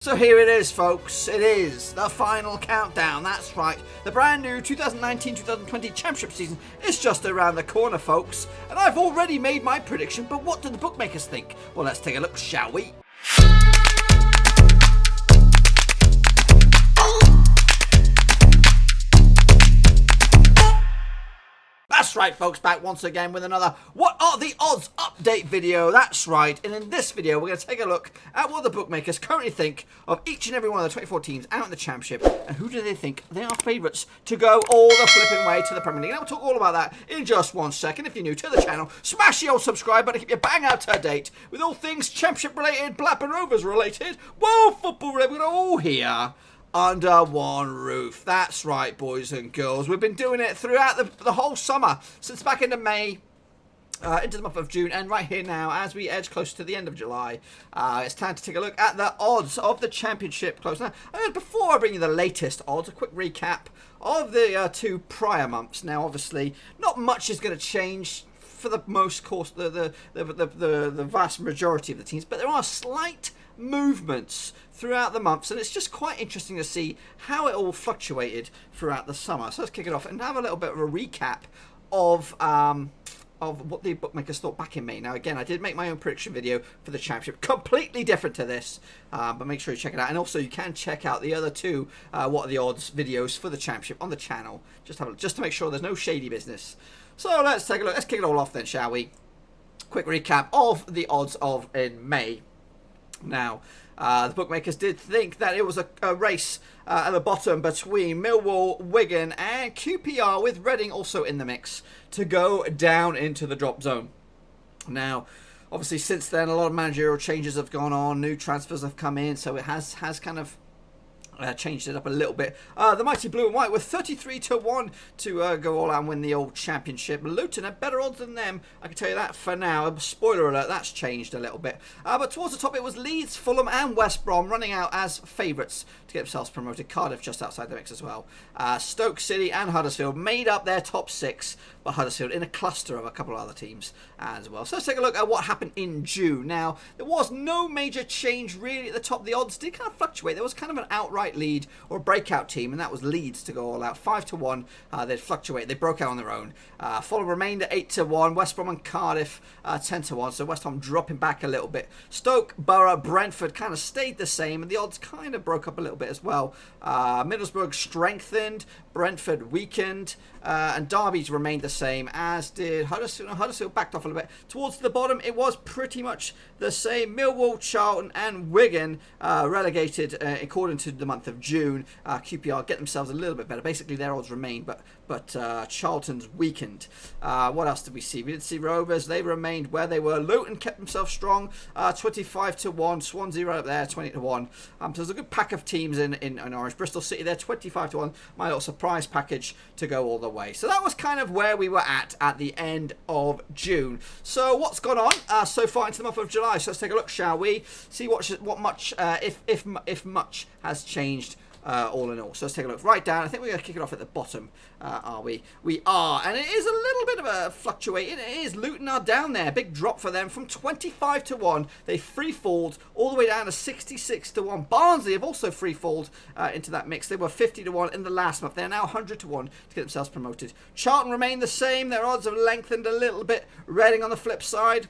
So here it is, folks. It is the final countdown. That's right. The brand new 2019-2020 championship season is just around the corner, folks. And I've already made my prediction, but what do the bookmakers think? Well, let's take a look, shall we? That's right, folks, back once again with another What Are the Odds update video. That's right, and in this video we're going to take a look at what the bookmakers currently think of each and every one of the 24 teams out in the championship, and who do they think they are favourites to go all the flipping way to the Premier League. And we'll talk all about that in just 1 second. If you're new to the channel, smash the old subscribe button to keep you bang out to date with all things championship related, Blackburn Rovers related, world football related. We're all here under one roof. That's right, boys and girls. We've been doing it throughout the whole summer, since back into May, into the month of June, and right here now, as we edge close to the end of July, it's time to take a look at the odds of the championship close. Now, before I bring you the latest odds, a quick recap of the 2 prior months. Now, obviously, not much is going to change for the most course, the vast majority of the teams, but there are slight movements throughout the months, and it's just quite interesting to see how it all fluctuated throughout the summer. So let's kick it off and have a little bit of a recap of what the bookmakers thought back in May. Now, again, I did make my own prediction video for the championship, completely different to this, but make sure you check it out. And also, you can check out the other 2 What Are the Odds videos for the championship on the channel. Just to make sure there's no shady business. So let's take a look. Let's kick it all off then, shall we? Quick recap of the odds of in May. Now, the bookmakers did think that it was a race at the bottom between Millwall, Wigan and QPR, with Reading also in the mix to go down into the drop zone. Now, obviously, since then, a lot of managerial changes have gone on, new transfers have come in, so it has kind of changed it up a little bit. The mighty blue and white were 33-1 to go all out and win the old championship. Luton had better odds than them, I can tell you that for now. Spoiler alert, that's changed a little bit. But towards the top it was Leeds, Fulham and West Brom running out as favourites to get themselves promoted. Cardiff just outside the mix as well. Stoke City and Huddersfield made up their top 6, but Huddersfield in a cluster of a couple of other teams as well. So let's take a look at what happened in June. Now, there was no major change really at the top. The odds did kind of fluctuate. There was kind of an outright lead or a breakout team, and that was Leeds to go all out. 5-1. They'd fluctuate. They broke out on their own. Fulham remained at 8-1. West Brom and Cardiff 10-1. So West Ham dropping back a little bit. Stoke, Borough, Brentford kind of stayed the same, and the odds kind of broke up a little bit as well. Middlesbrough strengthened, Brentford weakened, and Derby's remained the same, as did Huddersfield. Huddersfield backed off a little bit. Towards the bottom, it was pretty much the same. Millwall, Charlton and Wigan relegated according to the month of June. QPR get themselves a little bit better. Basically, their odds remain, but Charlton's weakened. What else did we see? We did see Rovers. They remained where they were. Luton kept themselves strong, 25-1. Swansea right up there, 20-1. So there's a good pack of teams in Orange. Bristol City there, 25-1. My little surprise package to go all the way. So that was kind of where we were at the end of June. So what's gone on so far into the month of July? So let's take a look, shall we? See what much, if much, has changed. All in all. So let's take a look right down. I think we're going to kick it off at the bottom, are we? We are, and it is a little bit of a fluctuating. It is. Luton are down there. Big drop for them from 25-1. They free-falled all the way down to 66-1. Barnsley have also free-falled into that mix. They were 50-1 in the last month. They're now 100-1 to get themselves promoted. Charlton remain the same. Their odds have lengthened a little bit. Reading on the flip side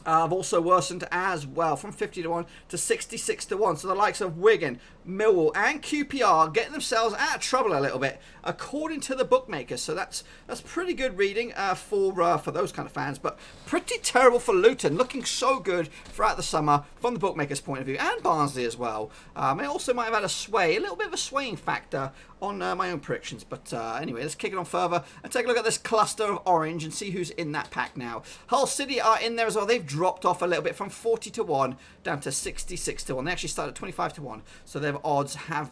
have also worsened as well, from 50-1 to 66-1. So the likes of Wigan, Millwall and QPR getting themselves out of trouble a little bit, according to the bookmakers. So that's pretty good reading for those kind of fans, but pretty terrible for Luton, looking so good throughout the summer from the bookmakers' point of view, and Barnsley as well. It also might have had a little bit of a swaying factor on my own predictions. But anyway, let's kick it on further and take a look at this cluster of orange and see who's in that pack now. Hull City are in there as well. They've dropped off a little bit from 40-1 down to 66-1. They actually started 25-1, so their odds have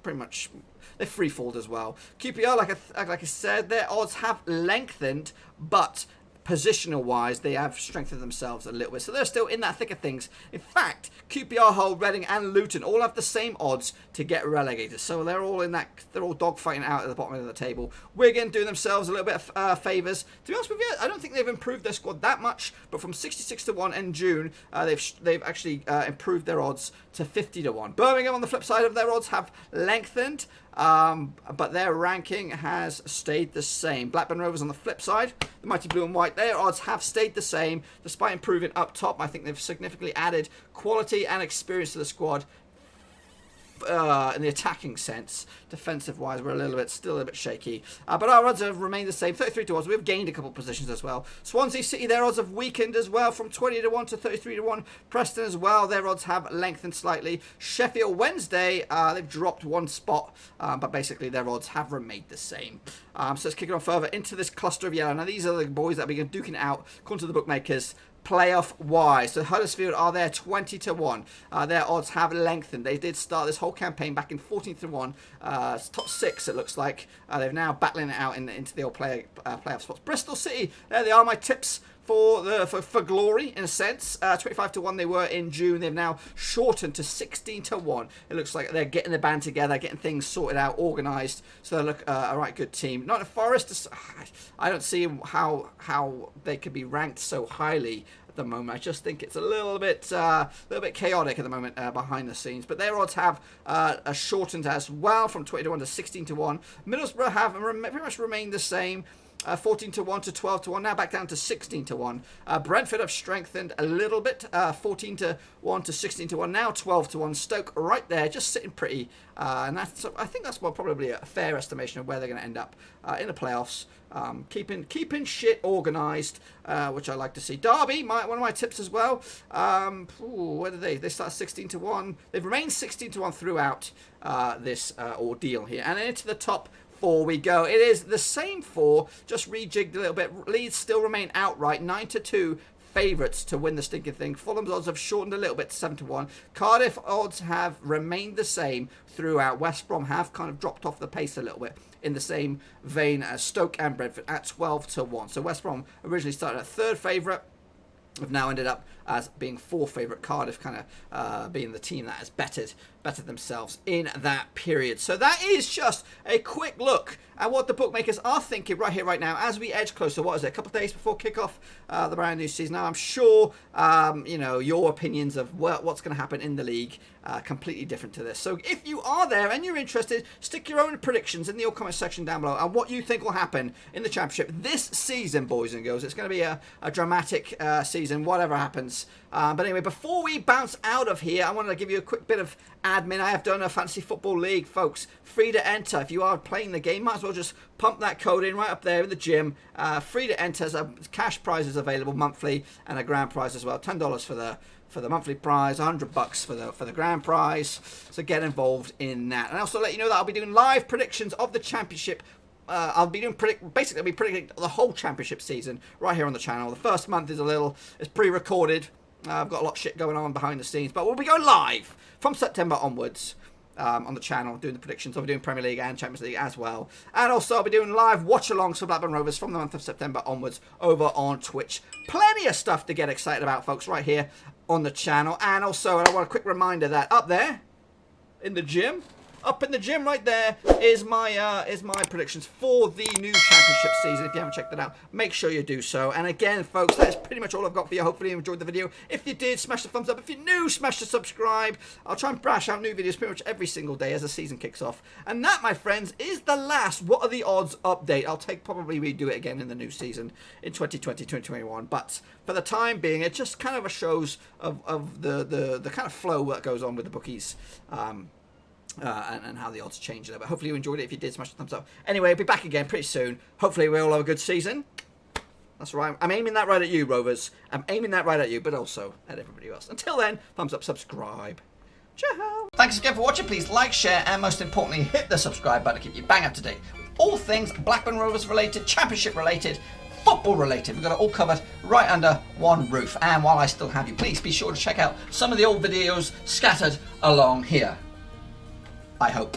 pretty much. They're free-falled as well. QPR, like I said, their odds have lengthened, but positional-wise, they have strengthened themselves a little bit. So they're still in that thick of things. In fact, QPR, Hull, Reading and Luton all have the same odds to get relegated. So they're all dogfighting out at the bottom of the table. Wigan doing themselves a little bit of favours. To be honest with you, I don't think they've improved their squad that much, but from 66 to 1 in June, they've actually improved their odds to 50 to 1. Birmingham, on the flip side of their odds, have lengthened, but their ranking has stayed the same. Blackburn Rovers on the flip side, the mighty blue and white, their odds have stayed the same despite improving up top. I think they've significantly added quality and experience to the squad. In the attacking sense, defensive wise, we're still a little bit shaky, but our odds have remained the same, 33 to 1. We've gained a couple of positions as well. Swansea City, their odds have weakened as well, from 20 to 1 to 33 to 1. Preston as well, their odds have lengthened slightly. Sheffield Wednesday, they've dropped one spot, but basically their odds have remained the same. So let's kick it on further into this cluster of yellow. Now these are the boys that we're duking it out according to the bookmakers, playoff wise. So Huddersfield are there 20 to 1. Their odds have lengthened. They did start this whole campaign back in 14 to 1. Top 6 it looks like. They're now battling it out into the old playoff spots. Bristol City, there they are, my tips for glory in a sense. 25 to 1 they were in June. They've now shortened to 16 to 1. It looks like they're getting the band together, getting things sorted out, organised. So they look a right good team. Nottingham Forest, I don't see how they could be ranked so highly at the moment. I just think it's a little bit chaotic at the moment behind the scenes. But their odds have shortened as well, from 20 to 1 to 16 to 1. Middlesbrough have pretty much remained the same. 14 to 1 to 12 to 1, now back down to 16 to 1. Brentford have strengthened a little bit, 14 to 1 to 16 to 1, now 12 to 1. Stoke right there, just sitting pretty, and I think that's probably a fair estimation of where they're going to end up in the playoffs. Keeping shit organised, which I like to see. Derby, one of my tips as well. Where did they start 16 to 1? They've remained 16 to 1 throughout this ordeal here, and then into the top 4 we go. It is the same 4, just rejigged a little bit. Leeds still remain outright 9 to 2 favourites to win the stinking thing. Fulham's odds have shortened a little bit to 7 to 1. Cardiff odds have remained the same throughout. West Brom have kind of dropped off the pace a little bit, in the same vein as Stoke and Brentford at 12 to 1. So West Brom originally started at 3rd favourite, have now ended up as being 4th favourite. Cardiff kind of being the team that has bettered themselves in that period. So that is just a quick look at what the bookmakers are thinking right here, right now, as we edge closer. What is it? A couple of days before kickoff the brand new season. Now I'm sure your opinions of what's going to happen in the league completely different to this. So if you are there and you're interested, stick your own predictions in the comment section down below and what you think will happen in the championship this season, boys and girls. It's going to be a dramatic season, whatever happens. But anyway, before we bounce out of here, I wanted to give you a quick bit of admin. I have done a fantasy football league, folks. Free to enter. If you are playing the game, might as well just pump that code in right up there in the gym. Free to enter. So cash prizes available monthly and a grand prize as well. $10 for the monthly prize, $100 for the grand prize. So get involved in that. And also let you know that I'll be doing live predictions of the championship. I'll be doing predicting the whole championship season right here on the channel. The first month is pre-recorded. I've got a lot of shit going on behind the scenes, but we'll be going live from September onwards on the channel, doing the predictions. I'll be doing Premier League and Champions League as well. And also I'll be doing live watch-alongs for Blackburn Rovers from the month of September onwards over on Twitch. Plenty of stuff to get excited about, folks, right here on the channel. And also, I want a quick reminder that up there in the gym, right there is my predictions for the new championship season. If you haven't checked that out, make sure you do so. And again, folks, that's pretty much all I've got for you. Hopefully you enjoyed the video. If you did, smash the thumbs up. If you're new, smash the subscribe. I'll try and bash out new videos pretty much every single day as the season kicks off. And that, my friends, is the last What Are the Odds update. I'll probably redo it again in the new season in 2020, 2021. But for the time being, it just kind of shows of the kind of flow that goes on with the bookies. And how the odds change there. But hopefully you enjoyed it. If you did, smash the thumbs up. Anyway, I'll be back again pretty soon. Hopefully we all have a good season. That's right. I'm aiming that right at you, Rovers. I'm aiming that right at you, but also at everybody else. Until then, thumbs up, subscribe. Ciao. Thanks again for watching. Please like, share, and most importantly, hit the subscribe button to keep you bang up to date with all things Blackburn Rovers related, championship related, football related. We've got it all covered right under one roof. And while I still have you, please be sure to check out some of the old videos scattered along here. I hope.